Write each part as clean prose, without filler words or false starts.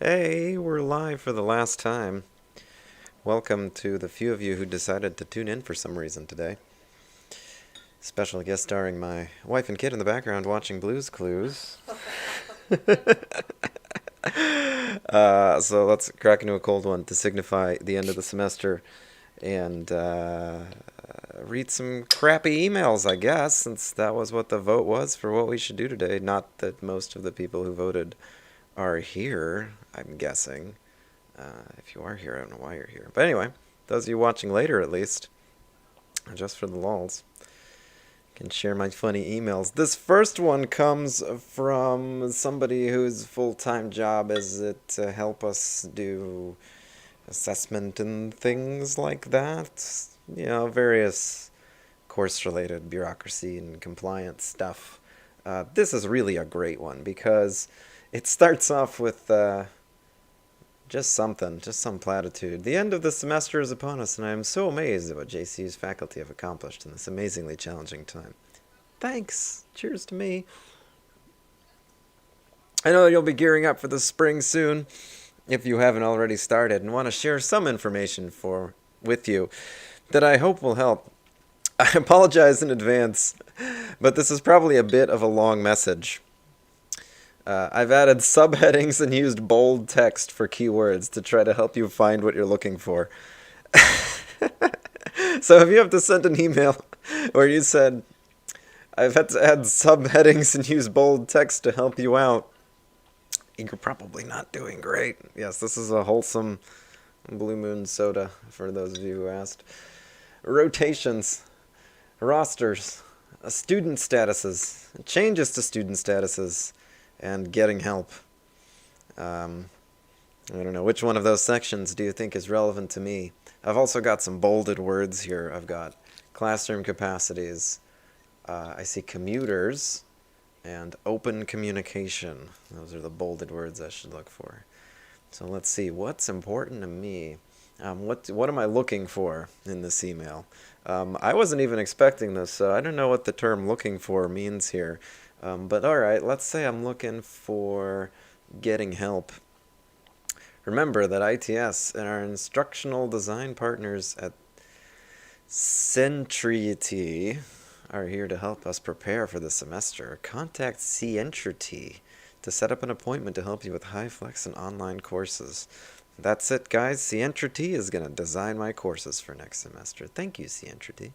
Hey, we're live for the last time. Welcome to the few of you who decided to tune in for some reason today. Special guest starring my wife and kid in the background watching Blue's Clues. So let's crack into a cold one to signify the end of the semester and read some crappy emails, I guess, since that was what the vote was for what we should do today. Not that most of the people who voted are here, I'm guessing. If you are here, I don't know why you're here. But anyway, those of you watching later at least, just for the lulz, can share my funny emails. This first one comes from somebody whose full-time job is it to help us do assessment and things like that. You know, various course-related bureaucracy and compliance stuff. This is really a great one because it starts off with just some platitude. The end of the semester is upon us, and I am so amazed at what JCU's faculty have accomplished in this amazingly challenging time. Thanks. Cheers to me. I know you'll be gearing up for the spring soon, if you haven't already started, and want to share some information with you that I hope will help. I apologize in advance, but this is probably a bit of a long message. I've added subheadings and used bold text for keywords to try to help you find what you're looking for. So if you have to send an email where you said, I've had to add subheadings and use bold text to help you out, you're probably not doing great. Yes, this is a wholesome Blue Moon soda, for those of you who asked. Rotations, rosters, student statuses, changes to student statuses, and getting help. I don't know, which one of those sections do you think is relevant to me? I've also got some bolded words here. I've got classroom capacities. I see commuters and open communication. Those are the bolded words I should look for. So let's see, what's important to me? What am I looking for in this email? I wasn't even expecting this, so I don't know what the term looking for means here. But alright, let's say I'm looking for getting help. Remember that ITS and our instructional design partners at Centrity are here to help us prepare for the semester. Contact Centrity to set up an appointment to help you with HyFlex and online courses. That's it, guys. Centrity is going to design my courses for next semester. Thank you, Centrity.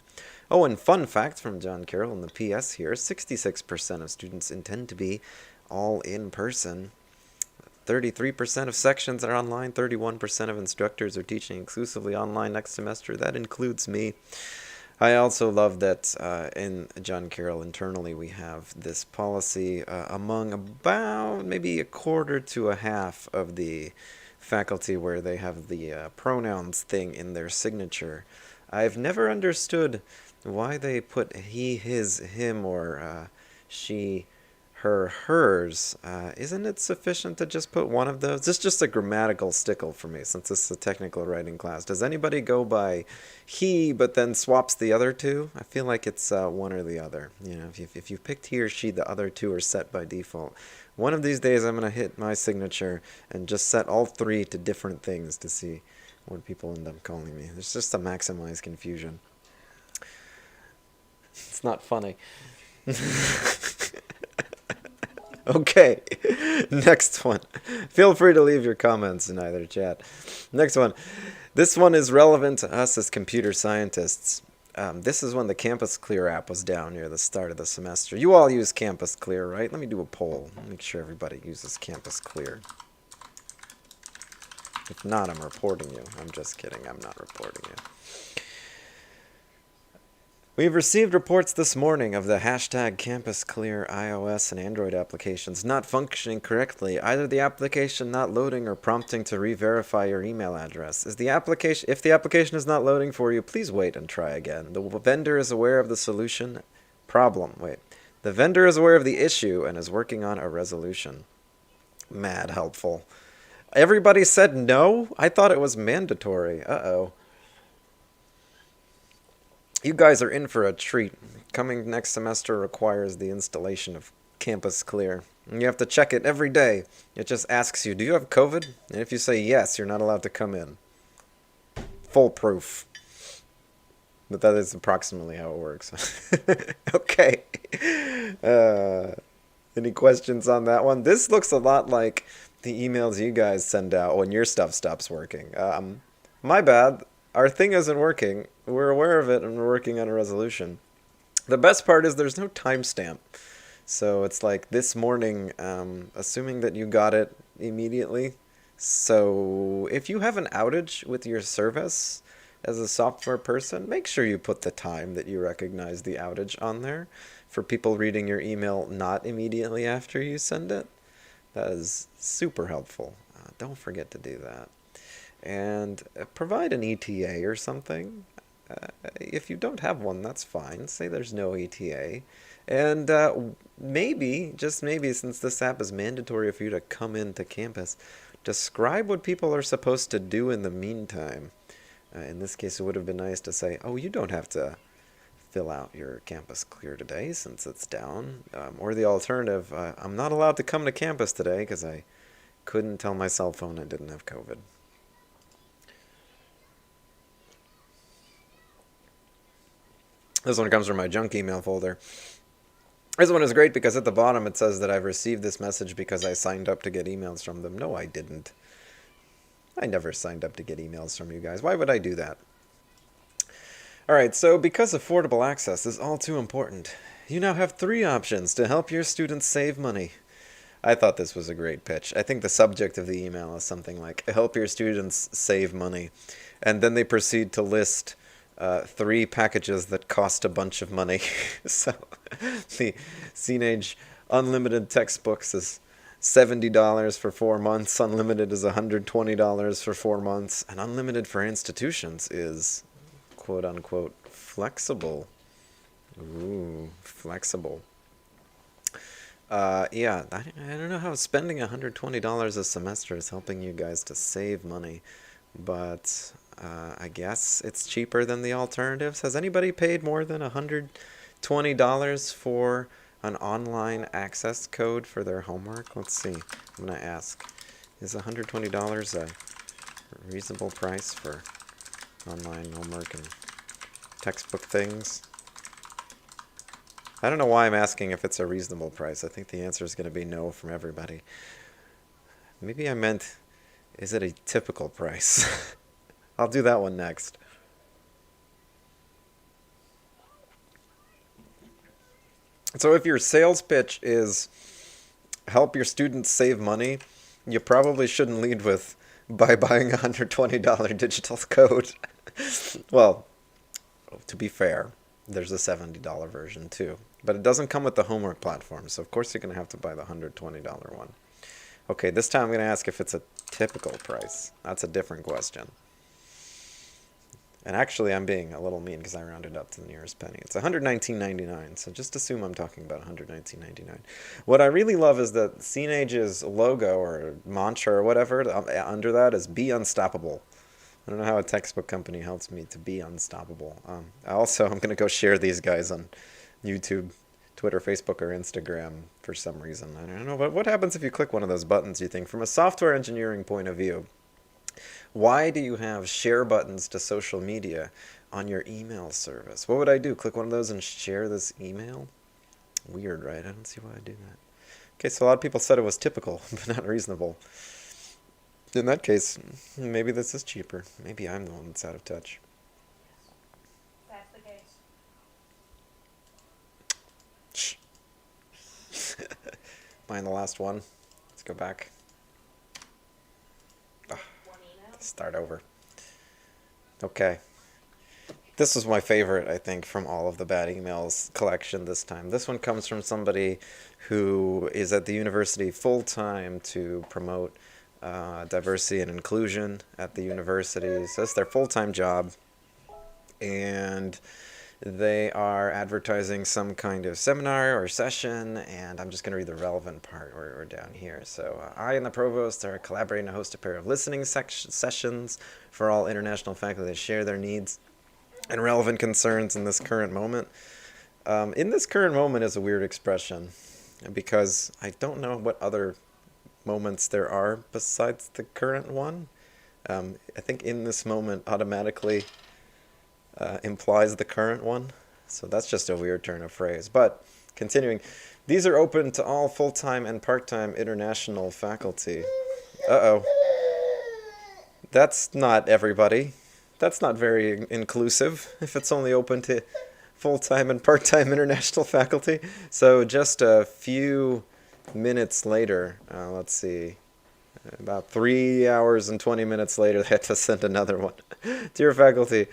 Oh, and fun fact from John Carroll in the PS here, 66% of students intend to be all in person. 33% of sections are online, 31% of instructors are teaching exclusively online next semester. That includes me. I also love that in John Carroll internally we have this policy among about maybe a quarter to a half of the faculty where they have the pronouns thing in their signature. I've never understood why they put he, his, him, or she, her, hers. Isn't it sufficient to just put one of those? It's just a grammatical stickle for me since this is a technical writing class. Does anybody go by he but then swaps the other two? I feel like it's one or the other. You know, if you picked he or she, the other two are set by default. One of these days I'm going to hit my signature and just set all three to different things to see what people end up calling me. It's just to maximize confusion. It's not funny. Okay, next one. Feel free to leave your comments in either chat. Next one. This one is relevant to us as computer scientists. This is when the Campus Clear app was down near the start of the semester. You all use Campus Clear, right? Let me do a poll. Make sure everybody uses Campus Clear. If not, I'm reporting you. I'm just kidding. I'm not reporting you. We've received reports this morning of the hashtag Campus Clear iOS and Android applications not functioning correctly, either the application not loading or prompting to re-verify your email address. If the application is not loading for you, please wait and try again. The vendor is aware of the The vendor is aware of the issue and is working on a resolution. Mad helpful. Everybody said no? I thought it was mandatory. Uh-oh. You guys are in for a treat. Coming next semester requires the installation of Campus Clear. And you have to check it every day. It just asks you, do you have COVID? And if you say yes, you're not allowed to come in. Full proof. But that is approximately how it works. Okay. Uh, any questions on that one? This looks a lot like the emails you guys send out when your stuff stops working. My bad. Our thing isn't working. We're aware of it and we're working on a resolution. The best part is there's no timestamp. So it's like this morning, assuming that you got it immediately. So if you have an outage with your service as a software person, make sure you put the time that you recognize the outage on there for people reading your email not immediately after you send it. That is super helpful. Don't forget to do that. And provide an ETA or something. If you don't have one, that's fine. Say there's no ETA. And maybe, just maybe, since this app is mandatory for you to come into campus, describe what people are supposed to do in the meantime. In this case, it would have been nice to say, oh, you don't have to fill out your campus clear today since it's down. Or the alternative, I'm not allowed to come to campus today because I couldn't tell my cell phone I didn't have COVID. This one comes from my junk email folder. This one is great because at the bottom it says that I've received this message because I signed up to get emails from them. No, I didn't. I never signed up to get emails from you guys. Why would I do that? Alright, so because affordable access is all too important, you now have 3 options to help your students save money. I thought this was a great pitch. I think the subject of the email is something like, help your students save money. And then they proceed to list 3 packages that cost a bunch of money. So the Teenage Unlimited textbooks is $70 for 4 months. Unlimited is $120 for 4 months. And unlimited for institutions is quote unquote flexible. Ooh, flexible. Yeah, I don't know how spending $120 a semester is helping you guys to save money, but I guess it's cheaper than the alternatives. Has anybody paid more than $120 for an online access code for their homework? Let's see. I'm going to ask. Is $120 a reasonable price for online homework and textbook things? I don't know why I'm asking if it's a reasonable price. I think the answer is going to be no from everybody. Maybe I meant, is it a typical price? I'll do that one next. So if your sales pitch is help your students save money, you probably shouldn't lead with by buying a $120 digital code. Well, to be fair, there's a $70 version too. But it doesn't come with the homework platform, so of course you're going to have to buy the $120 one. Okay, this time I'm going to ask if it's a typical price. That's a different question. And actually, I'm being a little mean because I rounded up to the nearest penny. It's $119.99, so just assume I'm talking about $119.99. What I really love is that CNAGE's logo or mantra or whatever under that is "Be Unstoppable." I don't know how a textbook company helps me to be unstoppable. I'm going to go share these guys on YouTube, Twitter, Facebook, or Instagram for some reason. I don't know, but what happens if you click one of those buttons, you think? From a software engineering point of view, why do you have share buttons to social media on your email service? What would I do? Click one of those and share this email? Weird, right? I don't see why I do that. Okay, so a lot of people said it was typical, but not reasonable. In that case, maybe this is cheaper. Maybe I'm the one that's out of touch. That's the case. Shh. Am I in the last one? Let's go back. Start over. Okay. This was my favorite, I think, from all of the bad emails collection this time. This one comes from somebody who is at the university full-time to promote diversity and inclusion at the university. So it's their full-time job. And they are advertising some kind of seminar or session, and I'm just going to read the relevant part or down here. So I and the provost are collaborating to host a pair of listening sessions for all international faculty to share their needs and relevant concerns in this current moment. In this current moment is a weird expression. because I don't know what other moments there are besides the current one. I think in this moment automatically implies the current one. So that's just a weird turn of phrase. But continuing, these are open to all full-time and part-time international faculty. Uh-oh. That's not everybody. That's not very inclusive if it's only open to full-time and part-time international faculty. So just a few minutes later, let's see, about 3 hours and 20 minutes later, they had to send another one. Dear faculty,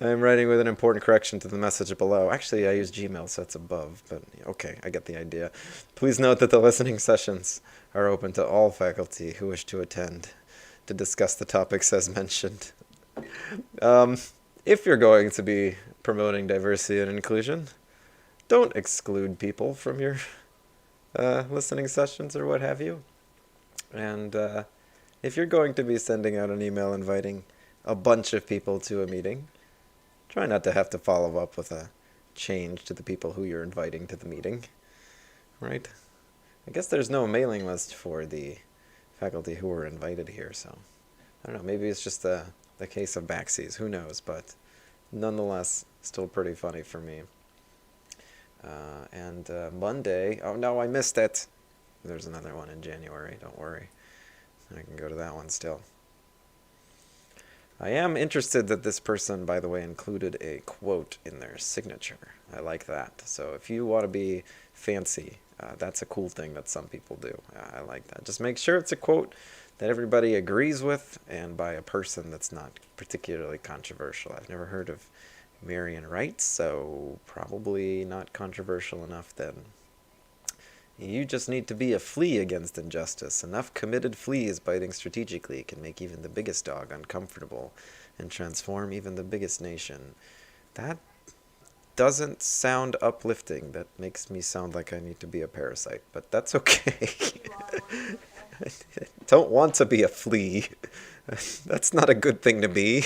I am writing with an important correction to the message below. Actually, I use Gmail, so it's above, but okay, I get the idea. Please note that the listening sessions are open to all faculty who wish to attend to discuss the topics as mentioned. Um, if you're going to be promoting diversity and inclusion, don't exclude people from your listening sessions or what have you. And if you're going to be sending out an email inviting a bunch of people to a meeting, try not to have to follow up with a change to the people who you're inviting to the meeting, right? I guess there's no mailing list for the faculty who were invited here, so I don't know, maybe it's just the case of backsies, who knows, but nonetheless, still pretty funny for me. And Monday, oh no, I missed it. There's another one in January, don't worry. I can go to that one still. I am interested that this person, by the way, included a quote in their signature. I like that. So if you want to be fancy, that's a cool thing that some people do. I like that. Just make sure it's a quote that everybody agrees with and by a person that's not particularly controversial. I've never heard of Marian Wright, so probably not controversial enough then. You just need to be a flea against injustice. Enough committed fleas biting strategically can make even the biggest dog uncomfortable and transform even the biggest nation. That doesn't sound uplifting. That makes me sound like I need to be a parasite, but that's okay. I don't want to be a flea. That's not a good thing to be.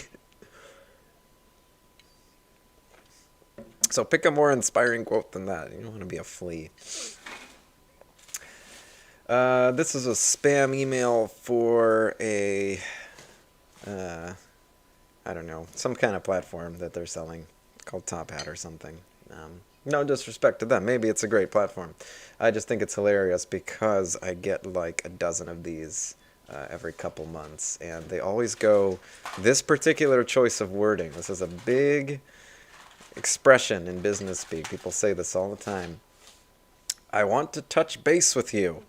So pick a more inspiring quote than that. You don't want to be a flea. This is a spam email for a, I don't know, some kind of platform that they're selling called Top Hat or something. No disrespect to them. Maybe it's a great platform. I just think it's hilarious because I get like a dozen of these every couple months, and they always go, this particular choice of wording. This is a big expression in business speak. People say this all the time. I want to touch base with you.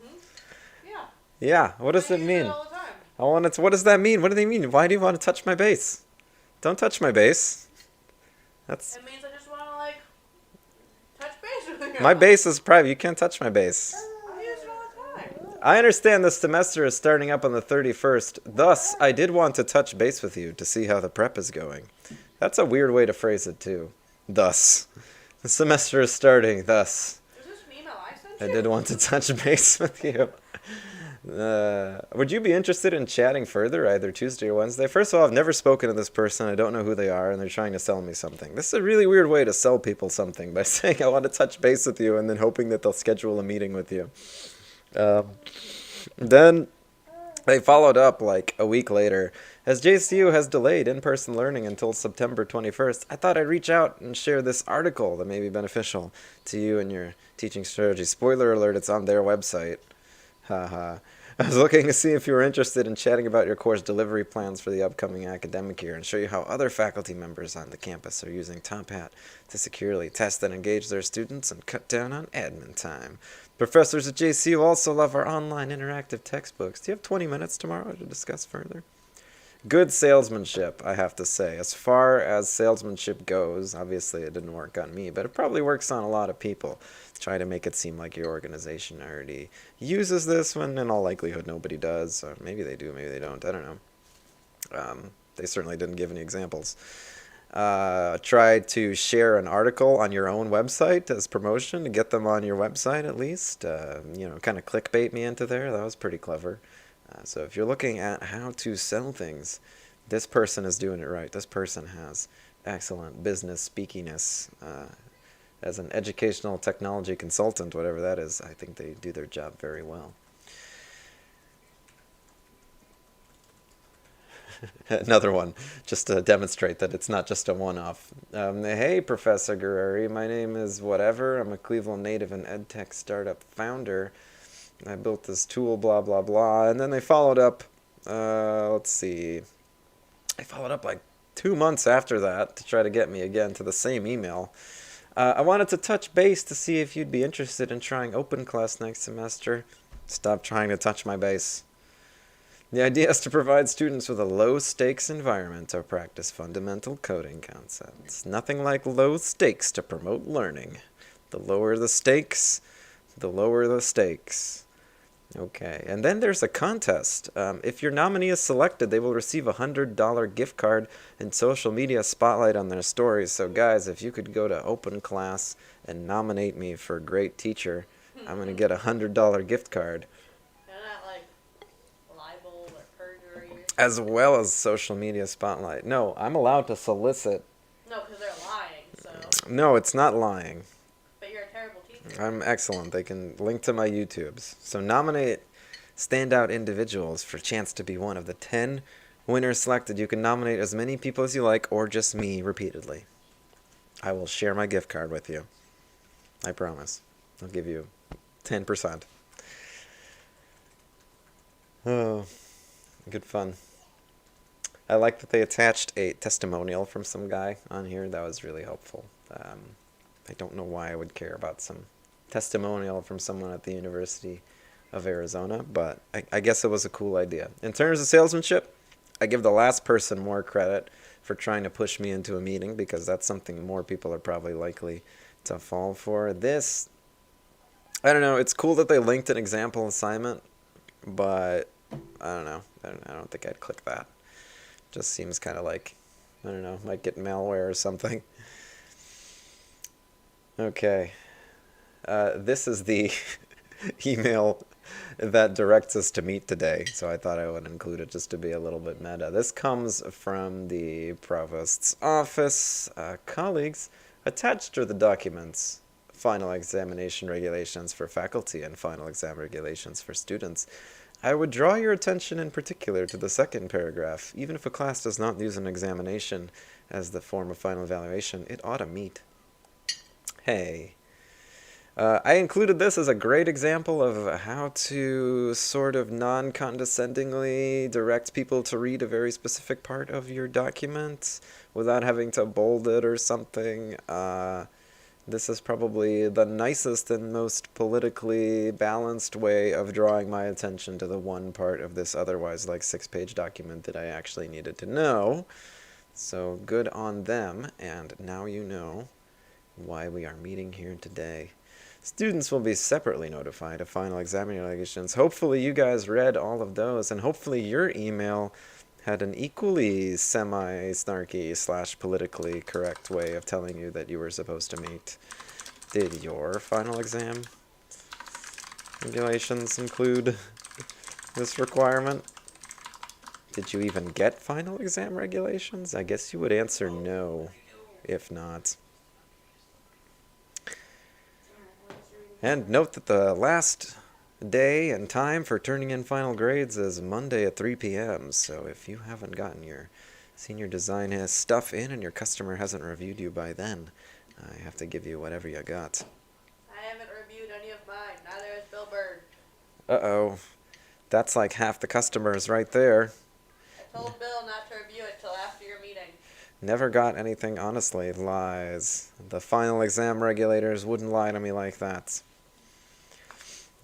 Yeah. Yeah, what does it use mean? all the time. I want to. What does that mean? What do they mean? Why do you want to touch my base? Don't touch my base. That's It means I just want to like touch base with you. my base is private. You can't touch my base. I use it all the time. I understand the semester is starting up on the 31st. Thus, I did want to touch base with you to see how the prep is going. That's a weird way to phrase it too. Thus, the semester is starting. Thus, Is this an email I sent I you? did want to touch base with you. Would you be interested in chatting further either Tuesday or Wednesday? First of all, I've never spoken to this person. I don't know who they are, and they're trying to sell me something. This is a really weird way to sell people something, by saying I want to touch base with you and then hoping that they'll schedule a meeting with you. Then they followed up like a week later. As JCU has delayed in-person learning until September 21st, I thought I'd reach out and share this article that may be beneficial to you and your teaching strategy. Spoiler alert, it's on their website. Haha. I was looking to see if you were interested in chatting about your course delivery plans for the upcoming academic year and show you how other faculty members on the campus are using Top Hat to securely test and engage their students and cut down on admin time. Professors at JCU also love our online interactive textbooks. Do you have 20 minutes tomorrow to discuss further? Good salesmanship, I have to say. As far as salesmanship goes, obviously it didn't work on me, but it probably works on a lot of people. Try to make it seem like your organization already uses this when in all likelihood nobody does. Or maybe they do, maybe they don't. I don't know. They certainly didn't give any examples. Try to share an article on your own website as promotion to get them on your website at least. Kind of clickbait me into there. That was pretty clever. So if you're looking at how to sell things, this person is doing it right. This person has excellent business speakiness as an educational technology consultant, whatever that is, I think they do their job very well. Another one, just to demonstrate that it's not just a one-off. Hey, Professor Guerreri, my name is whatever. I'm a Cleveland native and edtech startup founder. I built this tool, blah, blah, blah. And then they followed up, let's see, they followed up like 2 months after that to try to get me again to the same email. I wanted to touch base to see if you'd be interested in trying open class next semester. Stop trying to touch my base. The idea is to provide students with a low-stakes environment to practice fundamental coding concepts. Nothing like low stakes to promote learning. The lower the stakes, the lower the stakes. Okay, and then there's a contest. If your nominee is selected, they will receive a $100 gift card and social media spotlight on their stories. So guys, if you could go to Open Class and nominate me for Great Teacher, I'm going to get a $100 gift card. As well as social media spotlight. No, I'm allowed to solicit. No, because they're lying, so. No, it's not lying. But you're a terrible teacher. I'm excellent. They can link to my YouTubes. So nominate standout individuals for a chance to be one of the 10 winners selected. You can nominate as many people as you like, or just me repeatedly. I will share my gift card with you. I promise. I'll give you 10%. Oh, good fun. I like that they attached a testimonial from some guy on here. That was really helpful. I don't know why I would care about some testimonial from someone at the University of Arizona, but I guess it was a cool idea. In terms of salesmanship, I give the last person more credit for trying to push me into a meeting, because that's something more people are probably likely to fall for. This, I don't know, it's cool that they linked an example assignment, but I don't know. I don't think I'd click that. Just seems kind of like, I don't know, might get malware or something. Okay. This is the email that directs us to meet today, so I thought I would include it just to be a little bit meta. This comes from the provost's office. Colleagues, attached are the documents: final examination regulations for faculty and final exam regulations for students. I would draw your attention in particular to the second paragraph. Even if a class does not use an examination as the form of final evaluation, it ought to meet. Hey. I included this as a great example of how to sort of non-condescendingly direct people to read a very specific part of your document without having to bold it or something. This is probably the nicest and most politically balanced way of drawing my attention to the one part of this otherwise like 6-page document that I actually needed to know. So good on them, and now you know why we are meeting here today. Students will be separately notified of final exam regulations. Hopefully you guys read all of those, and hopefully your email had an equally semi-snarky / politically correct way of telling you that you were supposed to meet. Did your final exam regulations include this requirement? Did you even get final exam regulations? I guess you would answer no, if not. And note that the last day and time for turning in final grades is Monday at 3 p.m. So if you haven't gotten your senior design stuff in and your customer hasn't reviewed you by then, I have to give you whatever you got. I haven't reviewed any of mine. Neither has Bill Bird. Uh-oh. That's like half the customers right there. I told Bill not to review it till after your meeting. Never got anything, honestly. Lies. The final exam regulators wouldn't lie to me like that.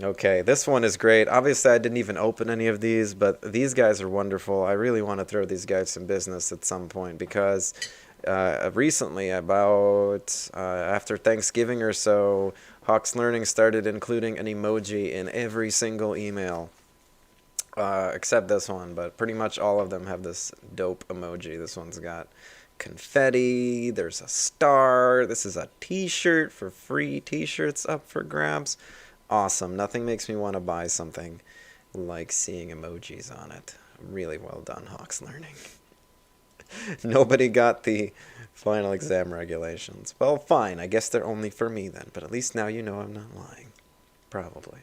Okay, this one is great. Obviously, I didn't even open any of these, but these guys are wonderful. I really want to throw these guys some business at some point, because recently, about after Thanksgiving or so, Hawks Learning started including an emoji in every single email, except this one, but pretty much all of them have this dope emoji. This one's got confetti, there's a star, this is a t-shirt for free t-shirts up for grabs. Awesome. Nothing makes me want to buy something like seeing emojis on it. Really well done, Hawks Learning. Nobody got the final exam regulations. Well, fine. I guess they're only for me then. But at least now you know I'm not lying. Probably.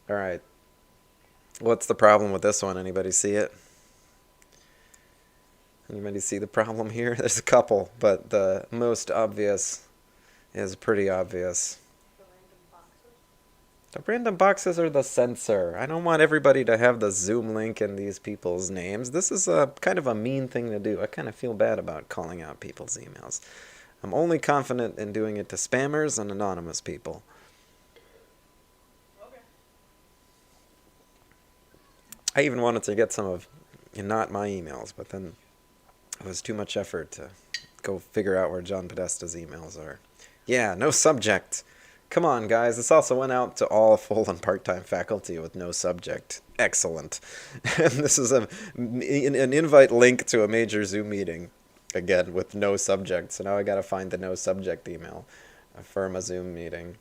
All right. What's the problem with this one? Anybody see it? Anybody see the problem here? There's a couple, but the most obvious is pretty obvious. The random boxes. The random boxes are the censor. I don't want everybody to have the Zoom link in these people's names. This is a kind of a mean thing to do. I kind of feel bad about calling out people's emails. I'm only confident in doing it to spammers and anonymous people. Okay. I even wanted to get some of not my emails, but then it was too much effort to go figure out where John Podesta's emails are. Yeah, no subject. Come on, guys. This also went out to all full and part-time faculty with no subject. Excellent. And this is an invite link to a major Zoom meeting, again, with no subject. So now I gotta find the no subject email for my Zoom meeting.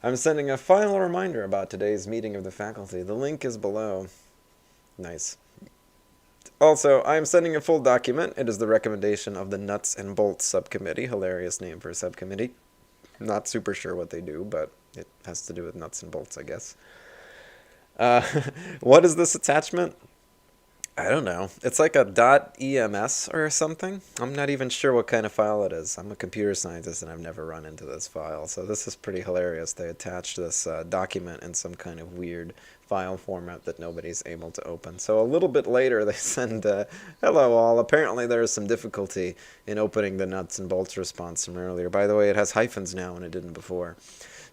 I'm sending a final reminder about today's meeting of the faculty. The link is below. Nice. Also, I am sending a full document. It is the recommendation of the Nuts and Bolts Subcommittee. Hilarious name for a subcommittee. Not super sure what they do, but it has to do with nuts and bolts, I guess. Uh, what is this attachment? I don't know. It's like a .ems or something. I'm not even sure what kind of file it is. I'm a computer scientist and I've never run into this file. So this is pretty hilarious. They attached this document in some kind of weird file format that nobody's able to open. So a little bit later they send, hello all. Apparently there is some difficulty in opening the nuts and bolts response from earlier. By the way, it has hyphens now and it didn't before.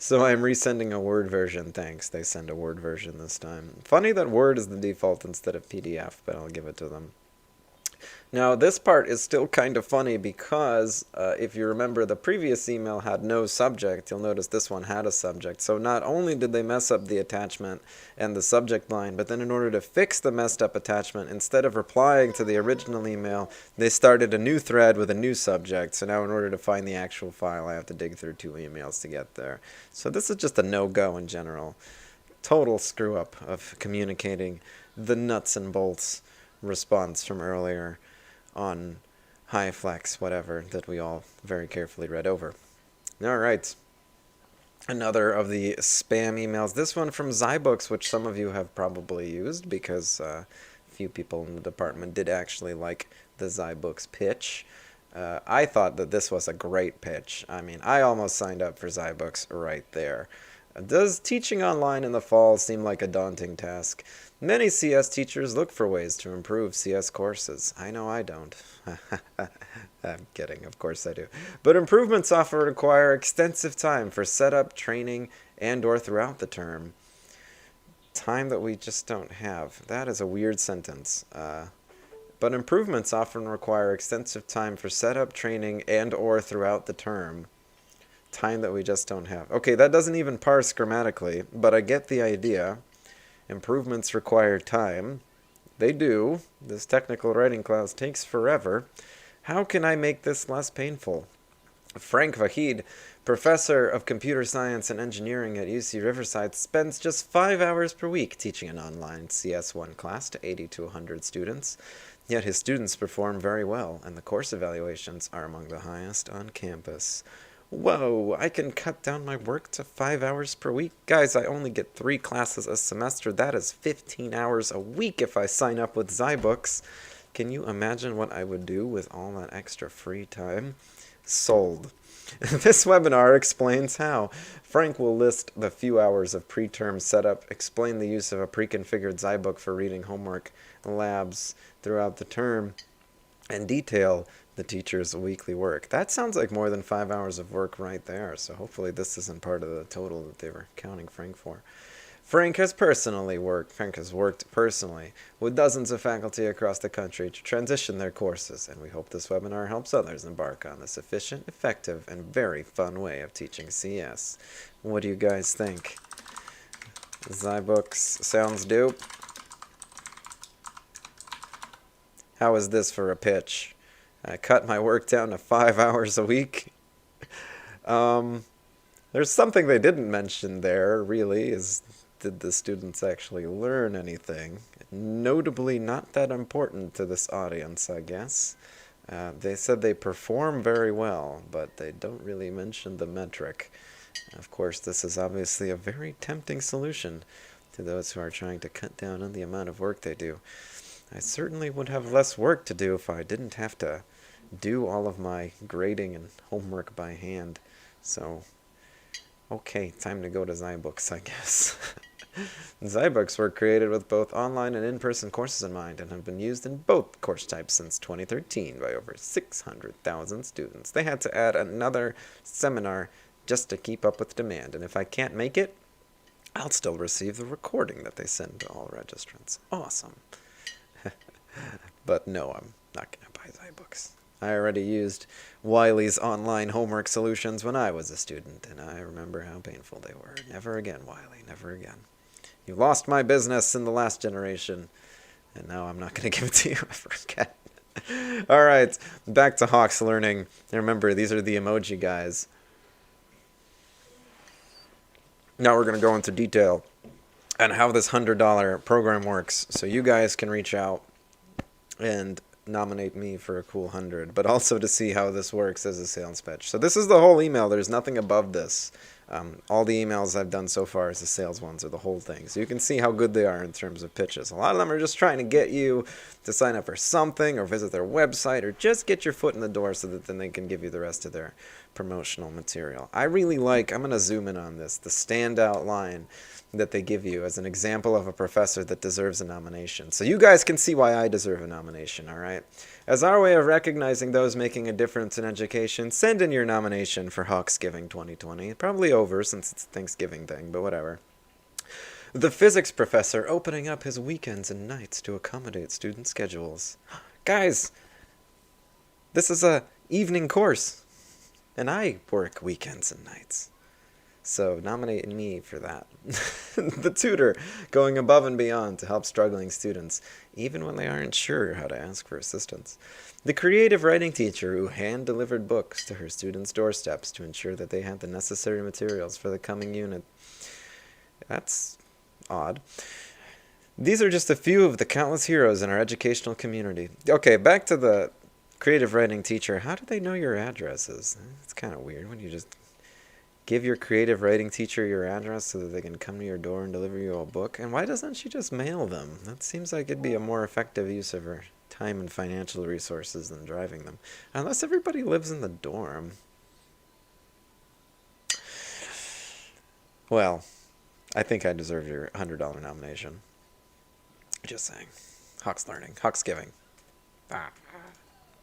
So I'm resending a Word version. Thanks. They send a Word version this time. Funny that Word is the default instead of PDF, but I'll give it to them. Now, this part is still kind of funny because if you remember, the previous email had no subject. You'll notice this one had a subject. So not only did they mess up the attachment and the subject line, but then in order to fix the messed up attachment, instead of replying to the original email, they started a new thread with a new subject. So now in order to find the actual file, I have to dig through 2 emails to get there. So this is just a no-go in general. Total screw-up of communicating the nuts and bolts response from earlier on HiFlex, whatever, that we all very carefully read over. All right. Another of the spam emails. This one from Zybooks, which some of you have probably used because a few people in the department did actually like the Zybooks pitch. I thought that this was a great pitch. I mean, I almost signed up for Zybooks right there. Does teaching online in the fall seem like a daunting task? Many CS teachers look for ways to improve CS courses. I know I don't. I'm kidding, of course I do. But improvements often require extensive time for setup, training, and or throughout the term. Time that we just don't have. That is a weird sentence. But improvements often require extensive time for setup, training, and or throughout the term. Time that we just don't have. Okay, that doesn't even parse grammatically, but I get the idea. Improvements require time. They do. This technical writing class takes forever. How can I make this less painful? Frank Vahid, professor of computer science and engineering at UC Riverside, spends just 5 hours per week teaching an online CS1 class to 80 to 100 students. Yet his students perform very well, and the course evaluations are among the highest on campus. Whoa, I can cut down my work to 5 hours per week? Guys, I only get 3 classes a semester. That is 15 hours a week if I sign up with Zybooks. Can you imagine what I would do with all that extra free time? Sold. This webinar explains how. Frank will list the few hours of preterm setup, explain the use of a pre-configured Zybook for reading homework labs throughout the term, and detail the teacher's weekly work. That sounds like more than 5 hours of work right there, so hopefully this isn't part of the total that they were counting Frank for. Frank has worked personally with dozens of faculty across the country to transition their courses, and we hope this webinar helps others embark on this efficient, effective, and very fun way of teaching CS. What do you guys think? Zybooks sounds dope. How is this for a pitch? I cut my work down to 5 hours a week. There's something they didn't mention there, really, is did the students actually learn anything? It notably not that important to this audience, I guess. They said they perform very well, but they don't really mention the metric. Of course, this is obviously a very tempting solution to those who are trying to cut down on the amount of work they do. I certainly would have less work to do if I didn't have to do all of my grading and homework by hand. So, okay, time to go to Zybooks, I guess. Zybooks were created with both online and in-person courses in mind and have been used in both course types since 2013 by over 600,000 students. They had to add another seminar just to keep up with demand, and if I can't make it, I'll still receive the recording that they send to all registrants. Awesome. But no, I'm not going to buy Zybooks. I already used Wiley's online homework solutions when I was a student, and I remember how painful they were. Never again, Wiley, never again. You lost my business in the last generation, and now I'm not going to give it to you ever again. All right, back to Hawk's Learning. Remember, these are the emoji guys. Now we're going to go into detail on how this $100 program works, so you guys can reach out and nominate me for a cool 100, but also to see how this works as a sales pitch. So this is the whole email. There's nothing above this. All the emails I've done so far as the sales ones are the whole thing. So you can see how good they are in terms of pitches. A lot of them are just trying to get you to sign up for something or visit their website or just get your foot in the door so that then they can give you the rest of their promotional material. I really like, I'm going to zoom in on this, the standout line that they give you as an example of a professor that deserves a nomination. So you guys can see why I deserve a nomination, all right? As our way of recognizing those making a difference in education, send in your nomination for Hawksgiving 2020. Probably over since it's a Thanksgiving thing, but whatever. The physics professor opening up his weekends and nights to accommodate student schedules. Guys, this is a evening course, and I work weekends and nights. So nominate me for that. The tutor, going above and beyond to help struggling students, even when they aren't sure how to ask for assistance. The creative writing teacher who hand-delivered books to her students' doorsteps to ensure that they had the necessary materials for the coming unit. That's odd. These are just a few of the countless heroes in our educational community. Okay, back to the creative writing teacher. How do they know your addresses? It's kind of weird when you just give your creative writing teacher your address so that they can come to your door and deliver you a book. And why doesn't she just mail them? That seems like it'd be a more effective use of her time and financial resources than driving them. Unless everybody lives in the dorm. Well, I think I deserve your $100 nomination. Just saying. Hawk's Learning. Hawksgiving.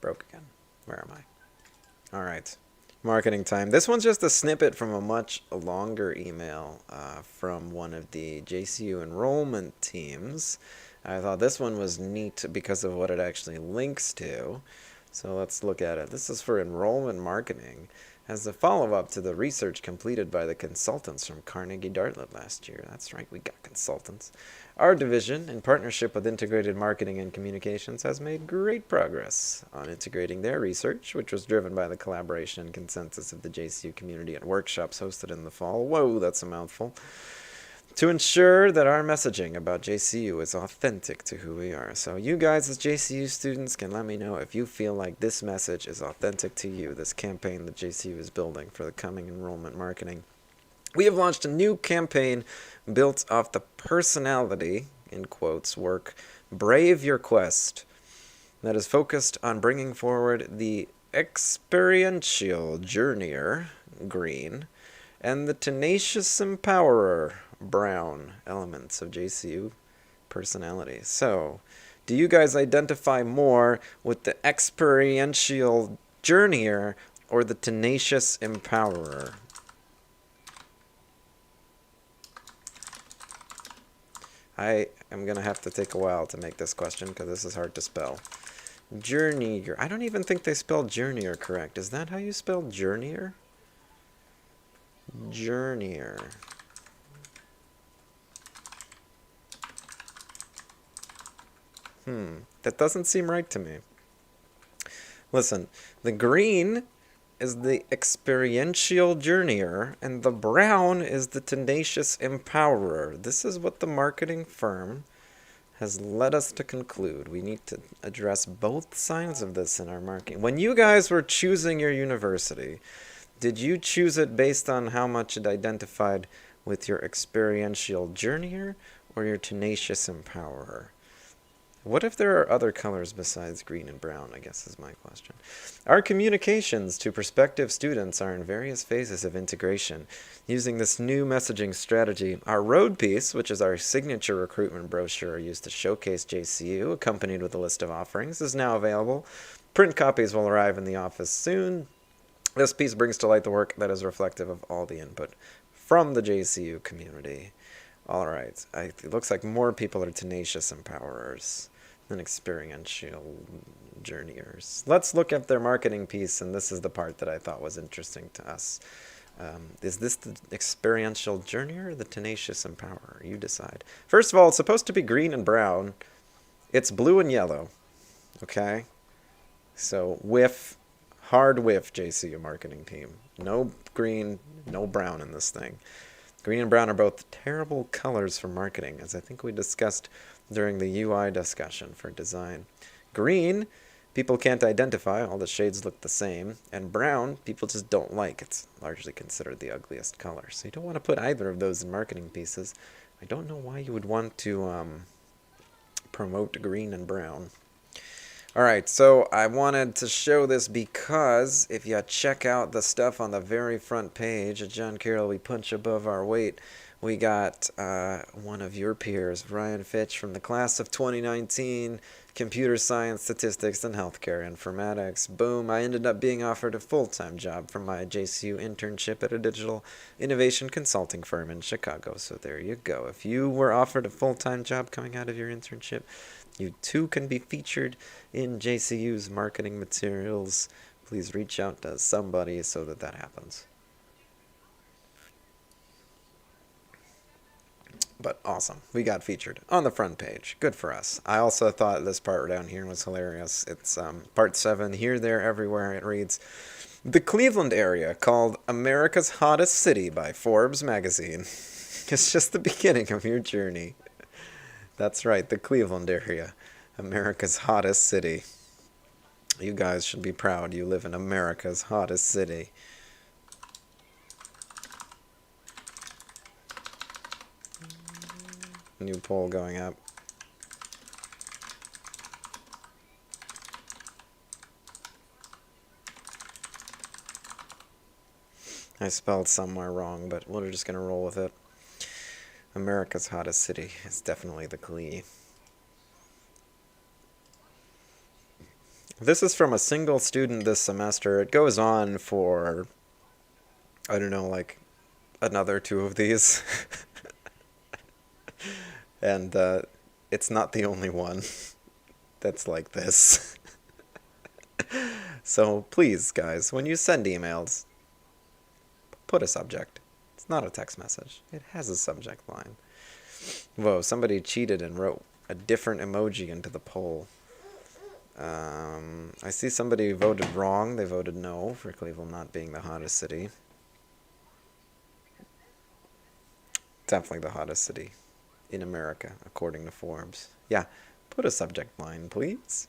Broke again. Where am I? All right. Marketing time. This one's just a snippet from a much longer email from one of the JCU enrollment teams. I thought this one was neat because of what it actually links to. So let's look at it. This is for enrollment marketing as a follow-up to the research completed by the consultants from Carnegie Dartmouth last year. That's right, we got consultants. Our division, in partnership with Integrated Marketing and Communications, has made great progress on integrating their research, which was driven by the collaboration and consensus of the JCU community at workshops hosted in the fall. Whoa, that's a mouthful. To ensure that our messaging about JCU is authentic to who we are. So you guys as JCU students can let me know if you feel like this message is authentic to you, this campaign that JCU is building for the coming enrollment marketing. We have launched a new campaign built off the personality, in quotes, work, Brave Your Quest, that is focused on bringing forward the experiential journeyer, green, and the tenacious empowerer, brown, elements of JCU personality. So, do you guys identify more with the experiential journeyer or the tenacious empowerer? I am going to have to take a while to make this question because this is hard to spell. Journeyer. I don't even think they spelled journeyer correct. Is that how you spell journeyer? Journeyer. That doesn't seem right to me. Listen, the green is the experiential journeyer, and the brown is the tenacious empowerer. This is what the marketing firm has led us to conclude we need to address both sides of this in our marketing. When you guys were choosing your university, did you choose it based on how much it identified with your experiential journeyer or your tenacious empowerer? What if there are other colors besides green and brown, I guess is my question. Our communications to prospective students are in various phases of integration. Using this new messaging strategy, our road piece, which is our signature recruitment brochure used to showcase JCU, accompanied with a list of offerings, is now available. Print copies will arrive in the office soon. This piece brings to light the work that is reflective of all the input from the JCU community. All right, it looks like more people are tenacious empowerers than experiential journeyers. Let's look at their marketing piece, and this is the part that I thought was interesting to us. Is this the experiential journeyer or the tenacious empowerer? You decide. First of all, it's supposed to be green and brown. It's blue and yellow. Okay? So hard whiff, JCU marketing team. No green, no brown in this thing. Green and brown are both terrible colors for marketing, as I think we discussed during the UI discussion for design. Green, people can't identify, all the shades look the same, and brown, people just don't like. It's largely considered the ugliest color. So you don't want to put either of those in marketing pieces. I don't know why you would want to promote green and brown. Alright, so I wanted to show this because if you check out the stuff on the very front page at John Carroll, we punch above our weight. We got one of your peers, Ryan Fitch, from the class of 2019, Computer Science, Statistics, and Healthcare Informatics. Boom, I ended up being offered a full-time job from my JCU internship at a digital innovation consulting firm in Chicago. So there you go. If you were offered a full-time job coming out of your internship, you too can be featured in JCU's marketing materials. Please reach out to somebody so that happens. But awesome. We got featured on the front page. Good for us. I also thought this part down here was hilarious. It's part 7, Here, There, Everywhere. It reads, the Cleveland area, called America's Hottest City by Forbes magazine. It's just the beginning of your journey. That's right, the Cleveland area, America's hottest city. You guys should be proud you live in America's hottest city. New poll going up. I spelled somewhere wrong, but we're just going to roll with it. America's hottest city is definitely the Clee. This is from a single student this semester. It goes on for, I don't know, like another 2 of these. And it's not the only one that's like this. So please, guys, when you send emails, put a subject. It's not a text message. It has a subject line. Whoa, somebody cheated and wrote a different emoji into the poll. I see somebody voted wrong. They voted no for Cleveland not being the hottest city. Definitely the hottest city in America, according to Forbes. Yeah, put a subject line, please.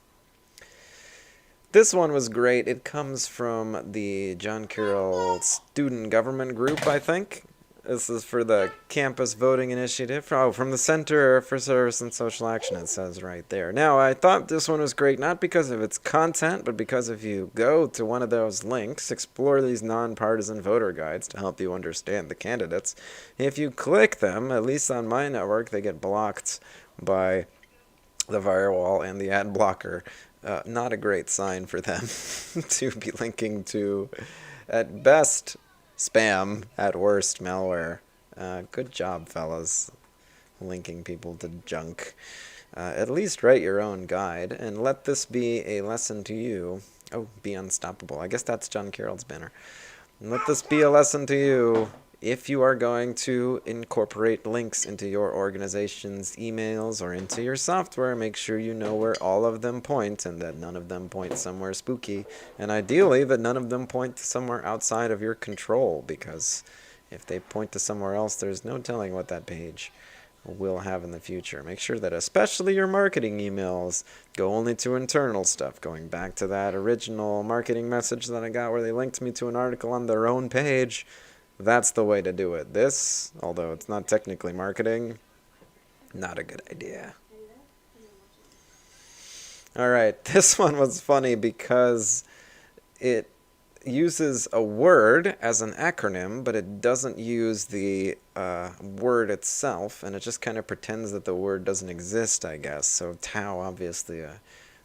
This one was great. It comes from the John Carroll Student Government Group, I think. This is for the Campus Voting Initiative. Oh, from the Center for Service and Social Action, it says right there. Now, I thought this one was great, not because of its content, but because if you go to one of those links, explore these nonpartisan voter guides to help you understand the candidates. If you click them, at least on my network, they get blocked by the firewall and the ad blocker. Not a great sign for them to be linking to, at best, spam, at worst, malware. Good job, fellas, linking people to junk. At least write your own guide, and let this be a lesson to you. Oh, be unstoppable. I guess that's John Carroll's banner. And let this be a lesson to you. If you are going to incorporate links into your organization's emails or into your software, make sure you know where all of them point and that none of them point somewhere spooky. And ideally, that none of them point somewhere outside of your control, because if they point to somewhere else, there's no telling what that page will have in the future. Make sure that especially your marketing emails go only to internal stuff. Going back to that original marketing message that I got where they linked me to an article on their own page, that's the way to do it. This, although it's not technically marketing, not a good idea. Alright, this one was funny because it uses a word as an acronym, but it doesn't use the word itself, and it just kind of pretends that the word doesn't exist, I guess. So Tao, obviously a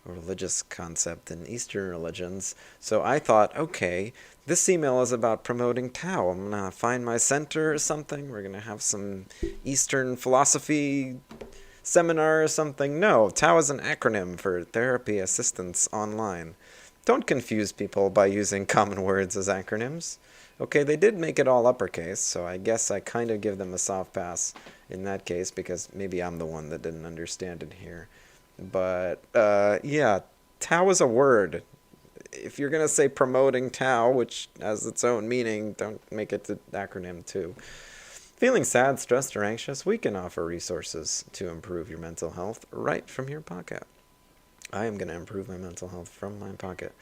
religious concept in Eastern religions. So I thought, okay, this email is about promoting Tao. I'm going to find my center or something. We're going to have some Eastern philosophy seminar or something. No, Tao is an acronym for Therapy Assistance Online. Don't confuse people by using common words as acronyms. Okay, they did make it all uppercase, so I guess I kind of give them a soft pass in that case, because maybe I'm the one that didn't understand it here. But, yeah, Tao is a word. If you're going to say promoting Tao, which has its own meaning, don't make it an acronym too. Feeling sad, stressed, or anxious, we can offer resources to improve your mental health right from your pocket. I am going to improve my mental health from my pocket.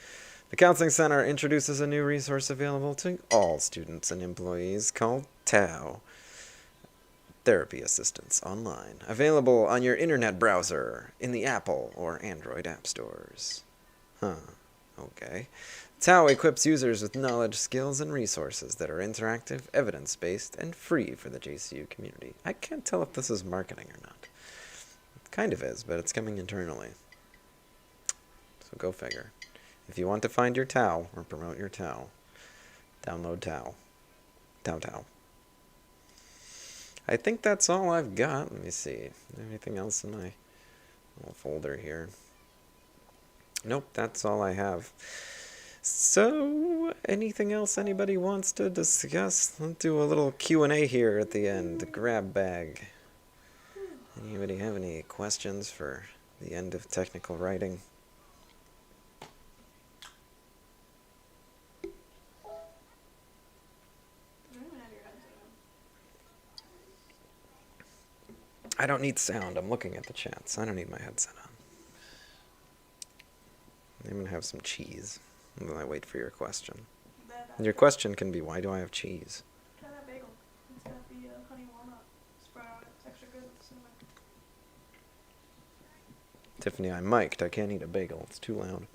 The Counseling Center introduces a new resource available to all students and employees called TAO, Therapy Assistance Online, available on your internet browser in the Apple or Android app stores. Okay. TAO equips users with knowledge, skills, and resources that are interactive, evidence-based, and free for the JCU community. I can't tell if this is marketing or not. It kind of is, but it's coming internally. So go figure. If you want to find your Tao or promote your Tao, download Tao. Tao. I think that's all I've got. Let me see. Is there anything else in my little folder here? Nope, that's all I have. So, anything else anybody wants to discuss? Let's do a little Q&A here at the end. The grab bag. Anybody have any questions for the end of technical writing? I don't need sound. I'm looking at the chats. I don't need my headset on. I'm going to have some cheese while I wait for your question. Your question can be, why do I have cheese? Try that bagel. It's got the honey walnut spread on it. It's extra good with cinnamon. Tiffany, I'm mic'd. I can't eat a bagel. It's too loud.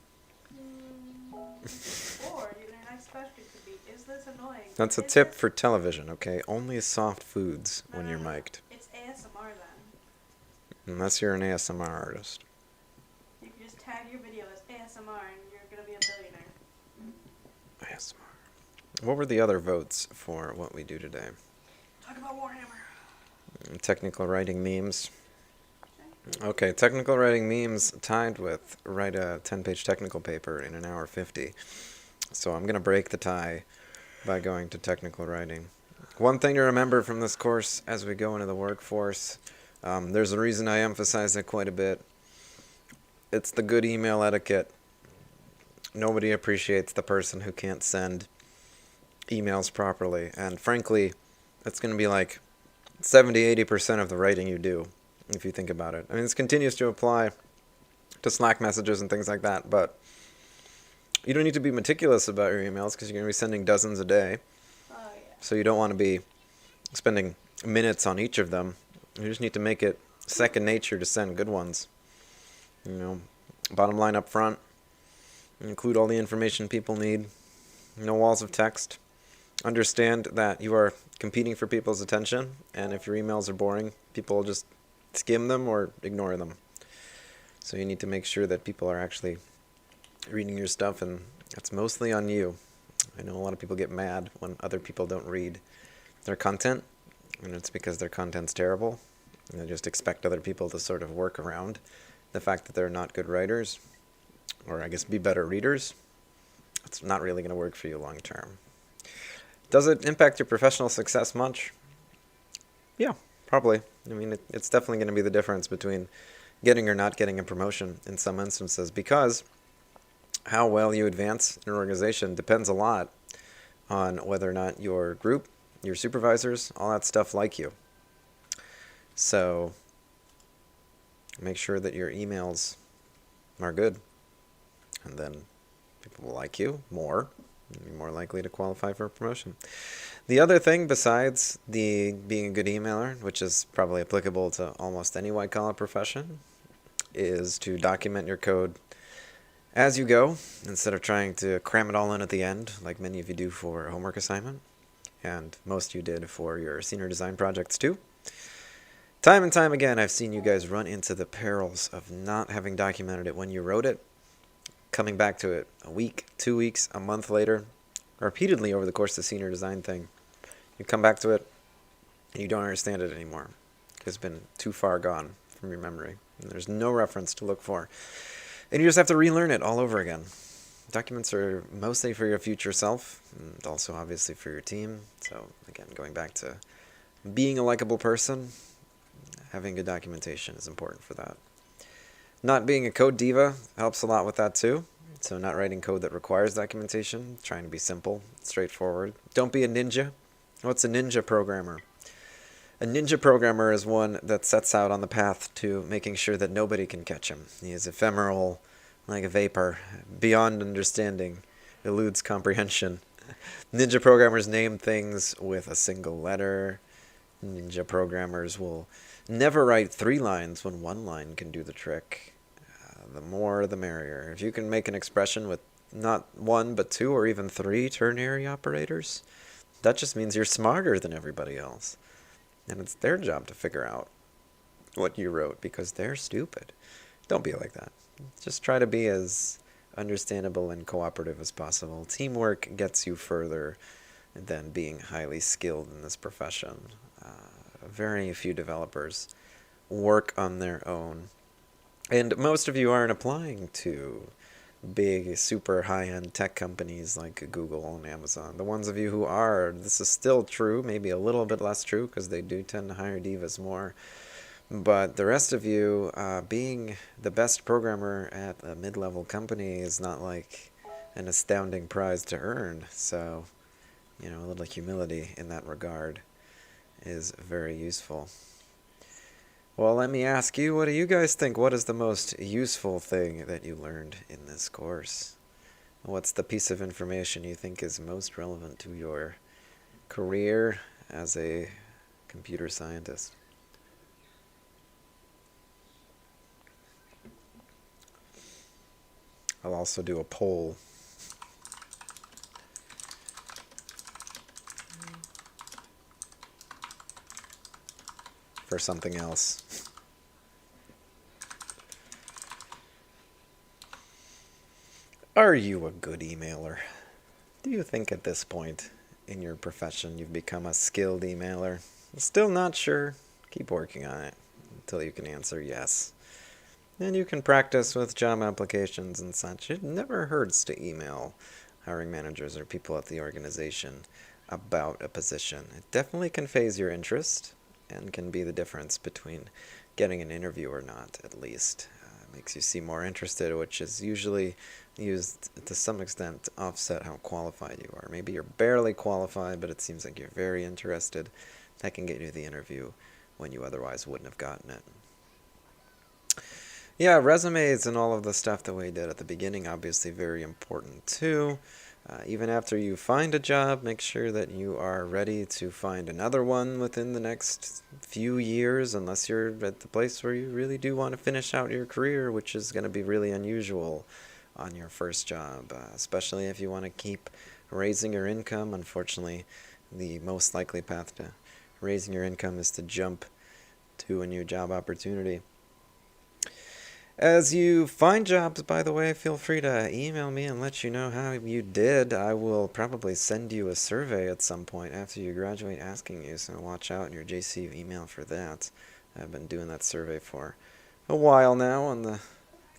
Or your next question could be, is this annoying? That's a tip for television, okay? Only soft foods when you're mic'd. It's ASMR then. Unless you're an ASMR artist. You can just tag your video as ASMR and you're going to be a billionaire. ASMR. What were the other votes for what we do today? Talk about Warhammer. Technical writing memes. Okay, technical writing memes tied with write a 10-page technical paper in an hour 50. So I'm going to break the tie by going to technical writing. One thing to remember from this course as we go into the workforce, there's a reason I emphasize it quite a bit. It's the good email etiquette. Nobody appreciates the person who can't send emails properly. And frankly, it's going to be like 70-80% of the writing you do, if you think about it. I mean, this continues to apply to Slack messages and things like that, but you don't need to be meticulous about your emails because you're going to be sending dozens a day. Oh, yeah. So you don't want to be spending minutes on each of them. You just need to make it second nature to send good ones. You know, bottom line up front, include all the information people need. No walls of text. Understand that you are competing for people's attention, and if your emails are boring, people will just skim them or ignore them. So you need to make sure that people are actually reading your stuff, and that's mostly on you. I know a lot of people get mad when other people don't read their content, and it's because their content's terrible, and they just expect other people to sort of work around the fact that they're not good writers, or I guess be better readers. It's not really going to work for you long term. Does it impact your professional success much? Yeah, probably. I mean, it's definitely going to be the difference between getting or not getting a promotion in some instances, because how well you advance in an organization depends a lot on whether or not your group, your supervisors, all that stuff like you. So make sure that your emails are good, and then people will like you more, and you're more likely to qualify for a promotion. The other thing, besides the being a good emailer, which is probably applicable to almost any white-collar profession, is to document your code as you go, instead of trying to cram it all in at the end, like many of you do for a homework assignment, and most of you did for your senior design projects too. Time and time again, I've seen you guys run into the perils of not having documented it when you wrote it, coming back to it a week, 2 weeks, a month later, repeatedly over the course of the senior design thing. You come back to it, and you don't understand it anymore. It's been too far gone from your memory, and there's no reference to look for. And you just have to relearn it all over again. Documents are mostly for your future self, and also obviously for your team. So again, going back to being a likable person, having good documentation is important for that. Not being a code diva helps a lot with that too. So not writing code that requires documentation, trying to be simple, straightforward. Don't be a ninja. What's a ninja programmer? A ninja programmer is one that sets out on the path to making sure that nobody can catch him. He is ephemeral, like a vapor, beyond understanding, eludes comprehension. Ninja programmers name things with a single letter. Ninja programmers will never write 3 lines when 1 line can do the trick. The more the merrier. If you can make an expression with not 1 but 2 or even 3 ternary operators, that just means you're smarter than everybody else. And it's their job to figure out what you wrote because they're stupid. Don't be like that. Just try to be as understandable and cooperative as possible. Teamwork gets you further than being highly skilled in this profession. Very few developers work on their own. And most of you aren't applying to big, super high-end tech companies like Google and Amazon. The ones of you who are, this is still true, maybe a little bit less true because they do tend to hire divas more. But the rest of you, being the best programmer at a mid-level company is not like an astounding prize to earn. So, a little humility in that regard is very useful. Well, let me ask you, what do you guys think? What is the most useful thing that you learned in this course? What's the piece of information you think is most relevant to your career as a computer scientist? I'll also do a poll. For something else. Are you a good emailer? Do you think at this point in your profession you've become a skilled emailer? Still not sure? Keep working on it until you can answer yes. And you can practice with job applications and such. It never hurts to email hiring managers or people at the organization about a position. It definitely conveys your interest and can be the difference between getting an interview or not, at least. Makes you seem more interested, which is usually used to some extent to offset how qualified you are. Maybe you're barely qualified, but it seems like you're very interested. That can get you the interview when you otherwise wouldn't have gotten it. Yeah, resumes and all of the stuff that we did at the beginning, obviously very important too. Even after you find a job, make sure that you are ready to find another one within the next few years, unless you're at the place where you really do want to finish out your career, which is going to be really unusual on your first job, especially if you want to keep raising your income. Unfortunately, the most likely path to raising your income is to jump to a new job opportunity. As you find jobs, by the way, feel free to email me and let you know how you did. I will probably send you a survey at some point after you graduate asking you, so watch out in your JC email for that. I've been doing that survey for a while now, on the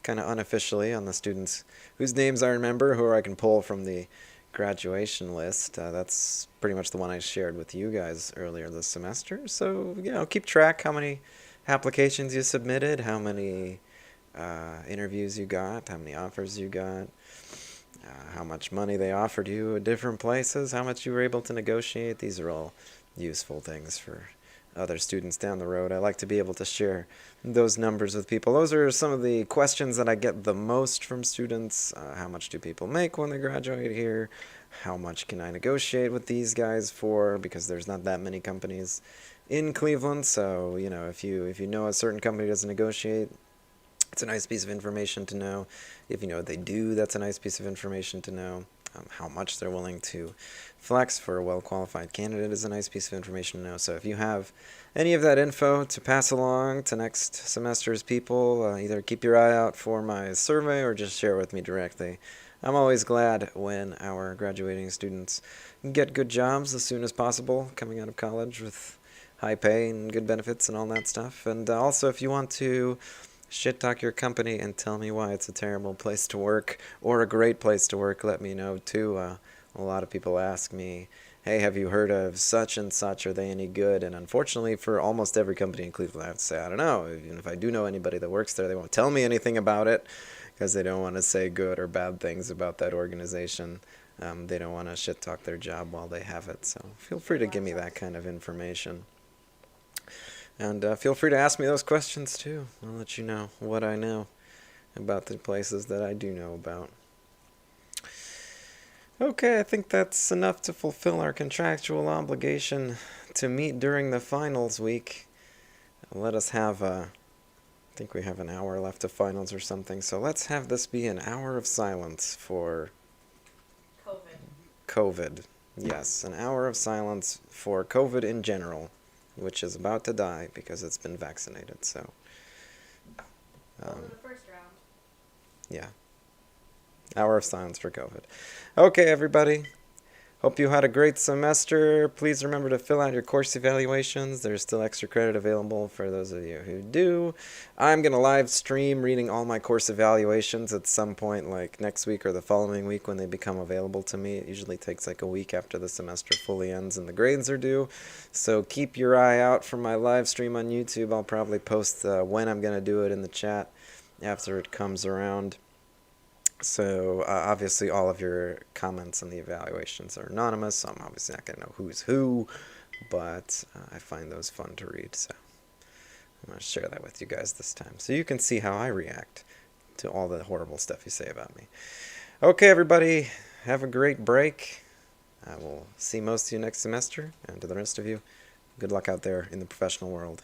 kind of unofficially, on the students whose names I remember, who I can pull from the graduation list. That's pretty much the one I shared with you guys earlier this semester. So, keep track how many applications you submitted, how many interviews you got, how many offers you got, how much money they offered you at different places, how much you were able to negotiate. These are all useful things for other students down the road. I like to be able to share those numbers with people. Those are some of the questions that I get the most from students. How much do people make when they graduate here? How much can I negotiate with these guys for? Because there's not that many companies in Cleveland, so if you know a certain company doesn't negotiate, it's a nice piece of information to know. If you know what they do, that's a nice piece of information to know. How much they're willing to flex for a well-qualified candidate is a nice piece of information to know. So if you have any of that info to pass along to next semester's people, either keep your eye out for my survey or just share it with me directly. I'm always glad when our graduating students get good jobs as soon as possible coming out of college with high pay and good benefits and all that stuff. And also, if you want to shit talk your company and tell me why it's a terrible place to work or a great place to work, let me know too. A lot of people ask me, hey, have you heard of such and such? Are they any good? And unfortunately, for almost every company in Cleveland, I have to say, I don't know. Even if I do know anybody that works there, they won't tell me anything about it because they don't want to say good or bad things about that organization. They don't want to shit talk their job while they have it. So feel free to give me that kind of information. And feel free to ask me those questions too. I'll let you know what I know about the places that I do know about. Okay, I think that's enough to fulfill our contractual obligation to meet during the finals week. Let us have I think we have an hour left of finals or something, so let's have this be an hour of silence for COVID. Yes, an hour of silence for COVID in general, which is about to die because it's been vaccinated. So, Over the first round. yeah, hour of silence for COVID. Okay, everybody. Hope you had a great semester. Please remember to fill out your course evaluations. There's still extra credit available for those of you who do. I'm going to live stream reading all my course evaluations at some point, like next week or the following week when they become available to me. It usually takes like a week after the semester fully ends and the grades are due. So keep your eye out for my live stream on YouTube. I'll probably post when I'm going to do it in the chat after it comes around. So obviously all of your comments on the evaluations are anonymous, so I'm obviously not going to know who's who, but I find those fun to read, so I'm going to share that with you guys this time, so you can see how I react to all the horrible stuff you say about me. Okay, everybody, have a great break. I will see most of you next semester, and to the rest of you, good luck out there in the professional world.